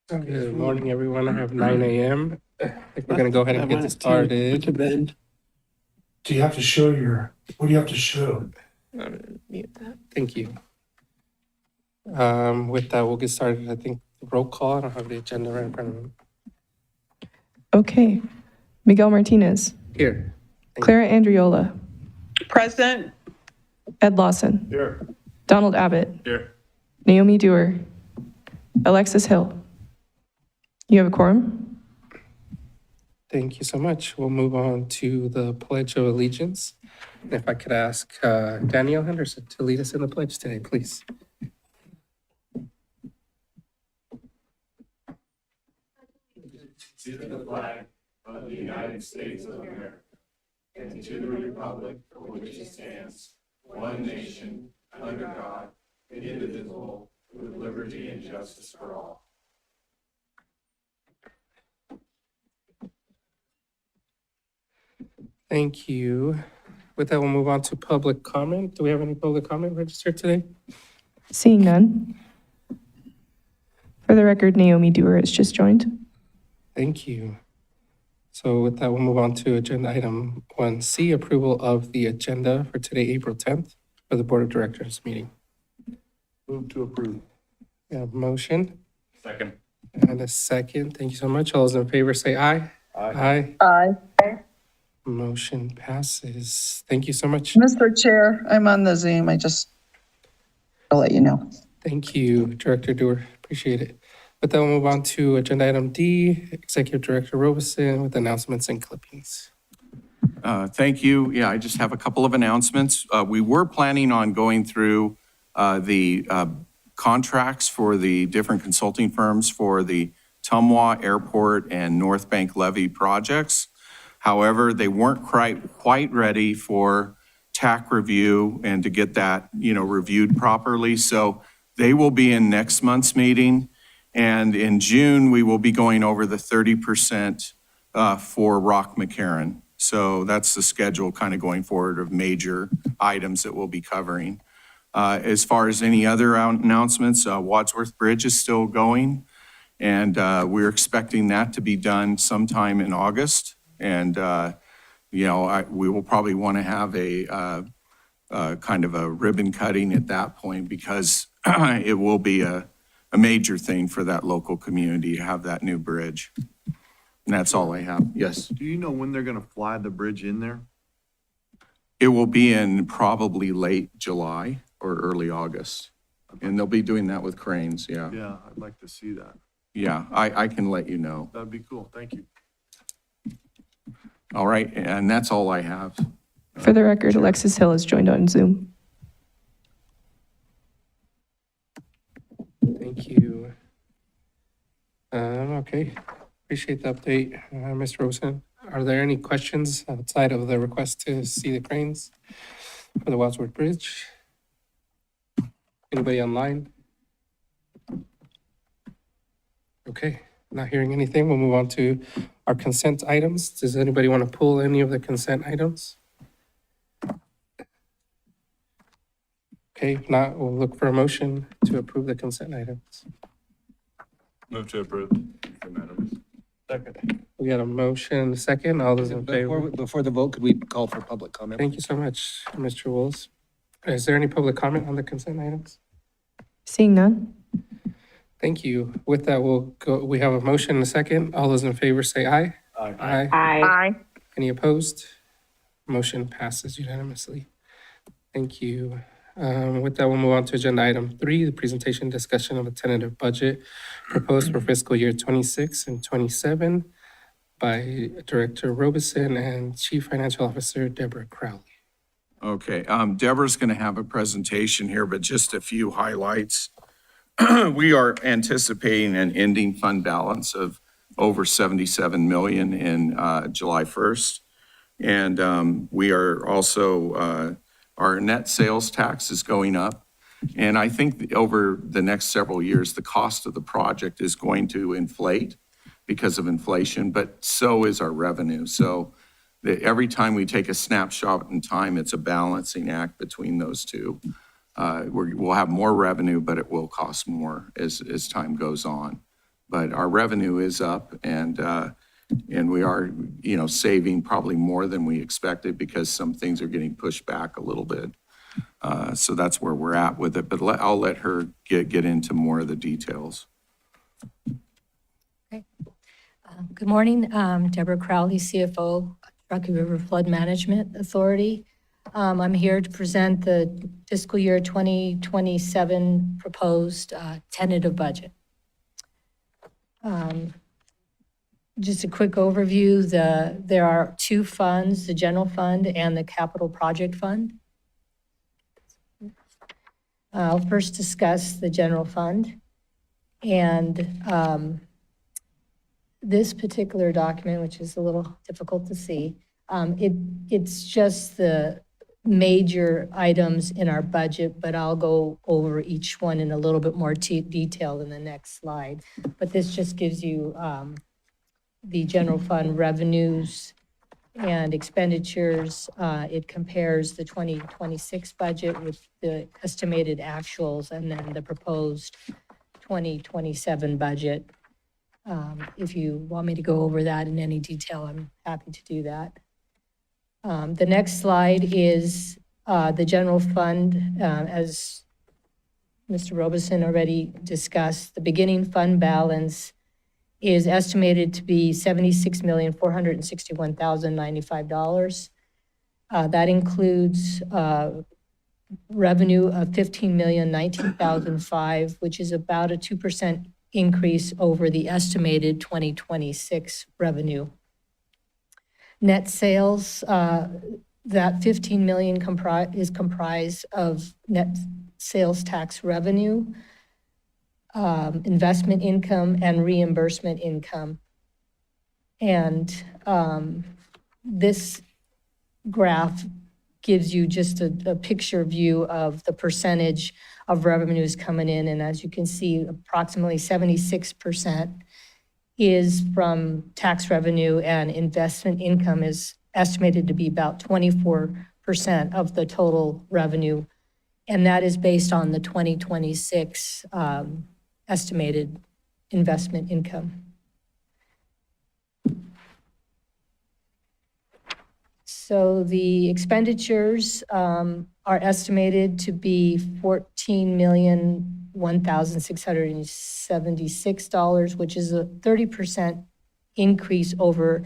Good morning, everyone. I have 9 a.m. I think we're going to go ahead and get started. To bed. Do you have to show what do you have to show? Mute that. Thank you. With that, we'll get started. I think roll call. I don't have the agenda right in front of me. Okay. Miguel Martinez. Here. Clara Andriola. Present. Ed Lawson. Here. Donald Abbott. Here. Naomi Dewar. Alexis Hill. You have a quorum? Thank you so much. We'll move on to the Pledge of Allegiance. And if I could ask Danielle Henderson to lead us in the pledge today, please. To the flag of the United States of America and to the republic for which it stands, one nation, under God, indivisible, with liberty and justice for all. Thank you. With that, we'll move on to public comment. Do we have any public comment registered today? Seeing none. For the record, Naomi Dewar has just joined. Thank you. So with that, we'll move on to agenda item 1C, approval of the agenda for today, April 10th, for the Board of Directors meeting. Move to approve. We have a motion Second. and a second. Thank you so much. All those in favor say aye. Aye. Aye. Aye. Motion passes. Thank you so much. Mr. Chair, I'm on the Zoom. I'll let you know. Thank you, Director Dewar. Appreciate it. With that, we'll move on to agenda item D, Executive Director Robeson with announcements and clippings. Thank you. Yeah, I just have a couple of announcements. We were planning on going through the contracts for the different consulting firms for the Tumwa Airport and North Bank Levee projects. However, they weren't quite ready for TAC review and to get that, reviewed properly. So they will be in next month's meeting. And in June, we will be going over the 30% for Rock McCarran. So that's the schedule kind of going forward of major items that we'll be covering. As far as any other announcements, Wadsworth Bridge is still going. And we're expecting that to be done sometime in August. And, we will probably want to have a kind of a ribbon cutting at that point because it will be a major thing for that local community to have that new bridge. And that's all I have. Yes. Do you know when they're gonna fly the bridge in there? It will be in probably late July or early August. And they'll be doing that with cranes, yeah. Yeah, I'd like to see that. Yeah, I can let you know. That'd be cool. Thank you. All right, and that's all I have. For the record, Alexis Hill has joined on Zoom. Thank you. Okay, appreciate the update, Mr. Robeson. Are there any questions outside of the request to see the cranes for the Wadsworth Bridge? Anybody online? Okay, not hearing anything. We'll move on to our consent items. Does anybody want to pull any of the consent items? Okay, if not, we'll look for a motion to approve the consent items. Move to approve. Second. We got a motion and a second. All those in favor? Before the vote, could we call for public comment? Thank you so much, Mr. Wills. Is there any public comment on the consent items? Seeing none. Thank you. With that, we'll go, we have a motion and a second. All those in favor say aye. Aye. Aye. Any opposed? Motion passes unanimously. Thank you. With that, we'll move on to agenda item 3, the presentation discussion of a tentative budget proposed for fiscal year 26 and 27 by Director Robeson and Chief Financial Officer Deborah Crowley. Okay, Deborah's going to have a presentation here, but just a few highlights. We are anticipating an ending fund balance of over 77 million in July 1st. And we are also, our net sales tax is going up. And I think over the next several years, the cost of the project is going to inflate because of inflation, but so is our revenue. So every time we take a snapshot in time, it's a balancing act between those two. We'll have more revenue, but it will cost more as time goes on. but our revenue is up and we are, saving probably more than we expected because some things are getting pushed back a little bit. So that's where we're at with it, but I'll let her get into more of the details. Good morning, Deborah Crowley, CFO, Rocky River Flood Management Authority. I'm here to present the fiscal year 2027 proposed tentative budget. Just a quick overview, there are two funds, the general fund and the capital project fund. I'll first discuss the general fund. And this particular document, which is a little difficult to see, it's just the major items in our budget, but I'll go over each one in a little bit more detail in the next slide. But this just gives you the general fund revenues and expenditures. It compares the 2026 budget with the estimated actuals and then the proposed 2027 budget. If you want me to go over that in any detail, I'm happy to do that. The next slide is the general fund. As Mr. Robeson already discussed, the beginning fund balance is estimated to be $76,461,095. That includes revenue of $15,019,005, which is about a 2% increase over the estimated 2026 revenue. Net sales, that 15 million is comprised of net sales tax revenue, investment income, and reimbursement income. And this graph gives you just a picture view of the percentage of revenues coming in. And as you can see, approximately 76% is from tax revenue, and investment income is estimated to be about 24% of the total revenue. And that is based on the 2026 estimated investment income. So the expenditures are estimated to be $14,001,676, which is a 30% increase over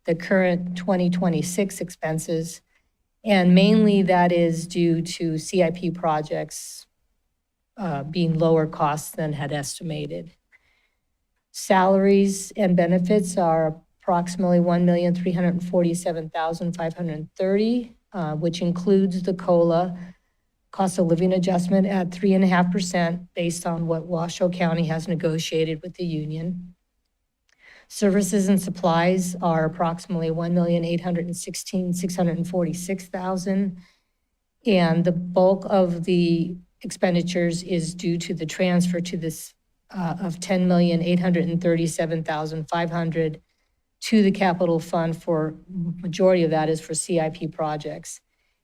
the current 2026 expenses. And mainly that is due to CIP projects being lower costs than had estimated. Salaries and benefits are approximately $1,347,530, which includes the COLA, cost of living adjustment at 3.5% based on what Washoe County has negotiated with the union. Services and supplies are approximately $1,816,646,000, and the bulk of the expenditures is due to the transfer to this of $10,837,500 to the capital fund. For majority of that is for CIP projects.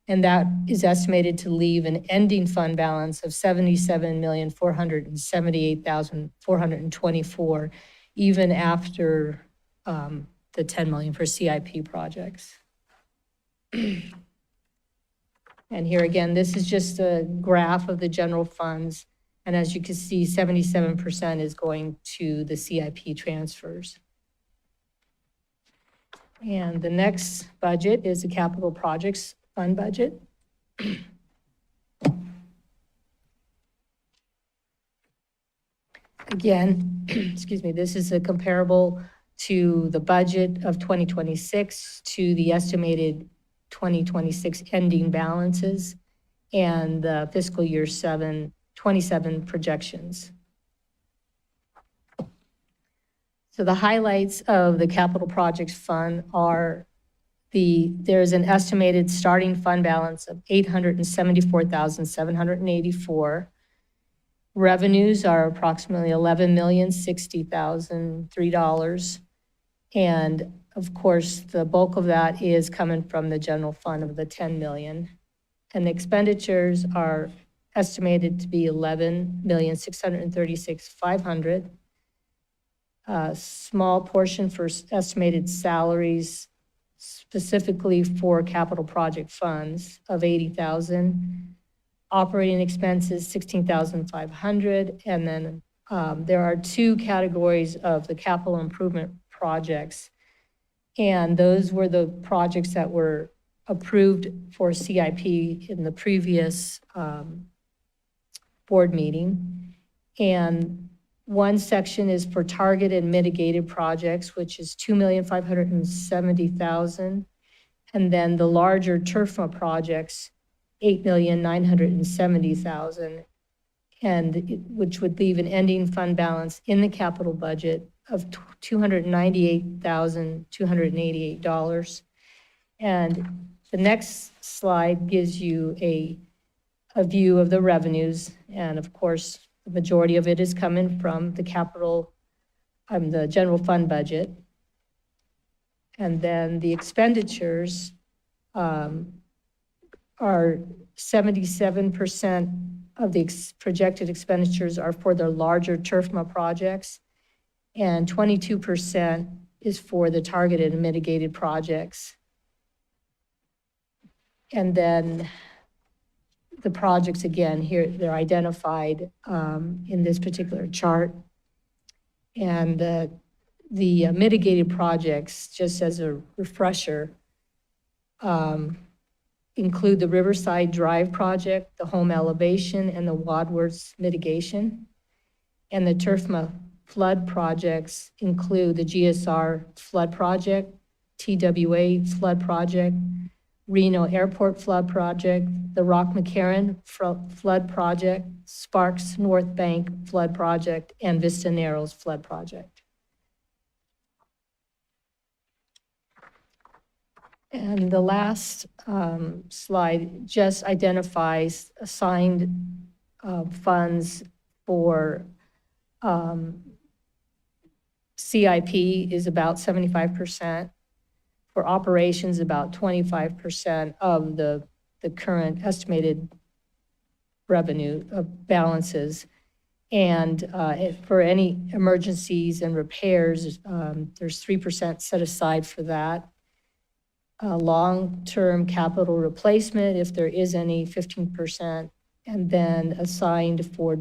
And that is estimated to leave an ending fund balance of $77,478,424, even after the $10 million for CIP projects. And here again, this is just a graph of the general funds. And as you can see, 77% is going to the CIP transfers. And the next budget is the capital projects fund budget. Again, excuse me, this is a comparable to the budget of 2026 to the estimated 2026 ending balances and the fiscal year 27 projections. So the highlights of the capital projects fund are there's an estimated starting fund balance of $874,784. Revenues are approximately $11,060,003. And of course, the bulk of that is coming from the general fund of the 10 million. And the expenditures are estimated to be $11,636,500. a small portion for estimated salaries specifically for capital project funds of 80,000. Operating expenses, 16,500. And then there are two categories of the capital improvement projects. And those were the projects that were approved for CIP in the previous board meeting. And one section is for targeted mitigated projects, which is 2,570,000. And then the larger TRFMA projects, 8,970,000, and which would leave an ending fund balance in the capital budget of $298,288. And the next slide gives you a view of the revenues. And of course, the majority of it is coming from the the general fund budget. And then the expenditures are 77% of the projected expenditures are for the larger TRFMA projects, and 22% is for the targeted and mitigated projects. And then the projects, again, here, they're identified in this particular chart. And the mitigated projects, just as a refresher, include the Riverside Drive project, the home elevation, and the Wadworth mitigation. And the TRFMA flood projects include the GSR flood project, TWA flood project, Reno Airport flood project, the Rock McCarran flood project, Sparks North Bank flood project, and Vista Narrows flood project. And the last slide just identifies assigned funds for CIP is about 75%. For operations, about 25% of the current estimated revenue balances. And for any emergencies and repairs, there's 3% set aside for that. Long-term capital replacement, if there is any, 15%, and then assigned for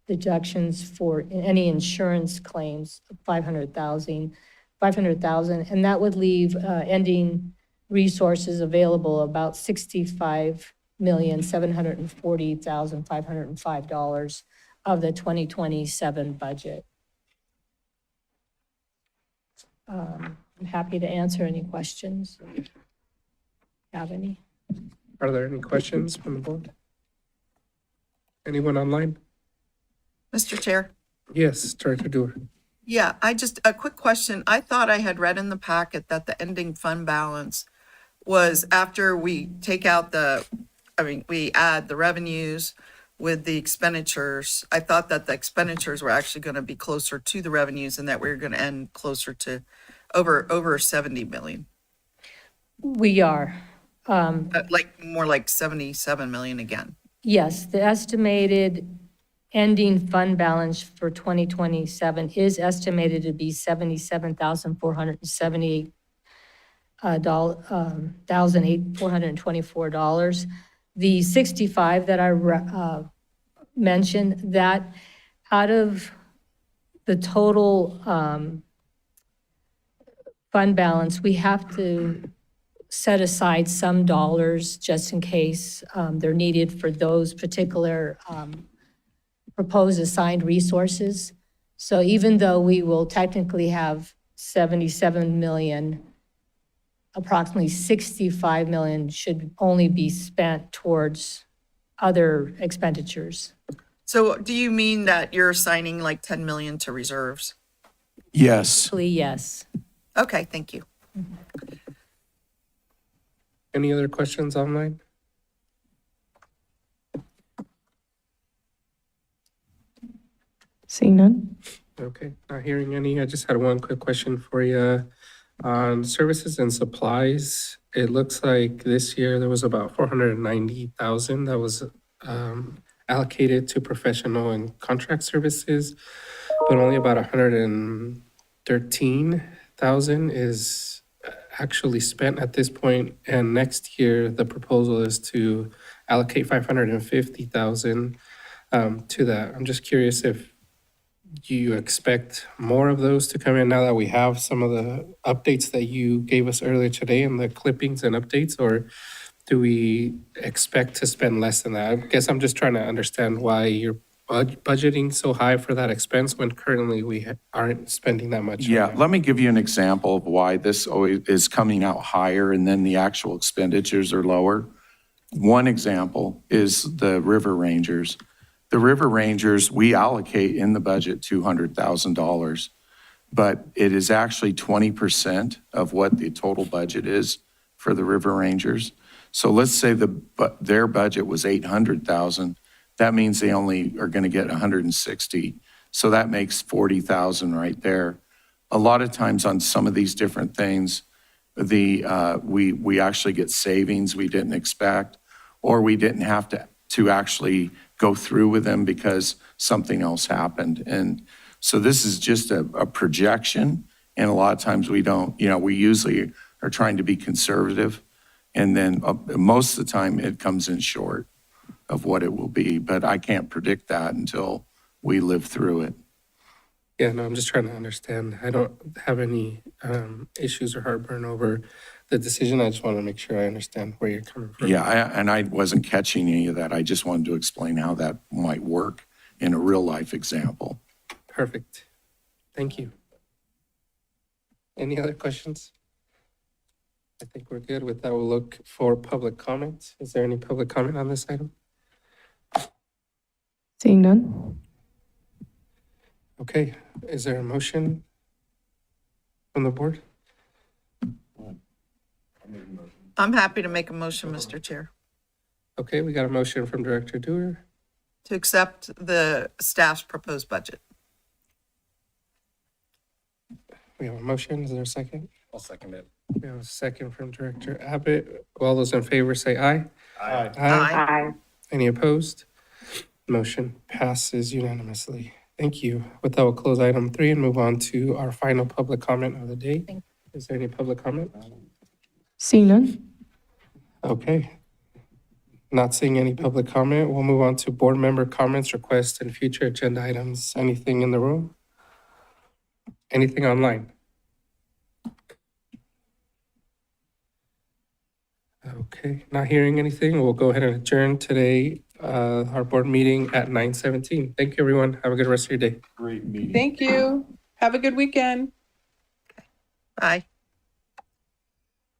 deductions for any insurance claims of 500,000, and that would leave ending resources available about $65,740,505 of the 2027 budget. I'm happy to answer any questions. Have any? Are there any questions from the board? Anyone online? Mr. Chair? Yes, Director Dewar. Yeah, a quick question. I thought I had read in the packet that the ending fund balance was after we take out we add the revenues with the expenditures. I thought that the expenditures were actually going to be closer to the revenues and that we were going to end closer to over 70 million. We are. More like 77 million again. Yes, the estimated ending fund balance for 2027 is estimated to be $77,478,424. The 65 that I mentioned, that out of the total fund balance, we have to set aside some dollars just in case they're needed for those particular proposed assigned resources. So even though we will technically have 77 million, approximately 65 million should only be spent towards other expenditures. So do you mean that you're assigning like 10 million to reserves? Yes. Actually, yes. Okay, thank you. Any other questions online? Seeing none? Okay, not hearing any. I just had one quick question for you. On services and supplies, it looks like this year there was about 490,000 that was allocated to professional and contract services, but only about 13,000 is actually spent at this point, and next year, the proposal is to allocate 550,000 to that. I'm just curious if you expect more of those to come in now that we have some of the updates that you gave us earlier today and the clippings and updates, or do we expect to spend less than that? I guess I'm just trying to understand why you're budgeting so high for that expense when currently we aren't spending that much. Yeah, let me give you an example of why this always is coming out higher and then the actual expenditures are lower. One example is the River Rangers. The River Rangers, we allocate in the budget $200,000, but it is actually 20% of what the total budget is for the River Rangers. So let's say their budget was 800,000. That means they only are going to get 160. So that makes 40,000 right there. A lot of times on some of these different things, we actually get savings we didn't expect, or we didn't have to actually go through with them because something else happened. And so this is just a projection. And a lot of times we don't, we usually are trying to be conservative. And then most of the time it comes in short of what it will be, but I can't predict that until we live through it. Yeah, no, I'm just trying to understand. I don't have any issues or heartburn over the decision. I just want to make sure I understand where you're coming from. Yeah, and I wasn't catching any of that. I just wanted to explain how that might work in a real life example. Perfect. Thank you. Any other questions? I think we're good. With that, we'll look for public comment. Is there any public comment on this item? Seeing none? Okay, is there a motion from the board? I'm happy to make a motion, Mr. Chair, Okay, we got a motion from Director Dewar. to accept the staff's proposed budget. We have a motion. Is there a second? I'll second it. We have a second from Director Abbott. All those in favor say aye. Aye. Aye. Any opposed? Motion passes unanimously. Thank you. With that, we'll close item 3 and move on to our final public comment of the day. Is there any public comment? Seeing none? Okay. Not seeing any public comment, we'll move on to board member comments, requests, and future agenda items. Anything in the room? Anything online? Okay, not hearing anything. We'll go ahead and adjourn today, our board meeting at 9:17. Thank you, everyone. Have a good rest of your day. Great meeting. Thank you. Have a good weekend. Aye.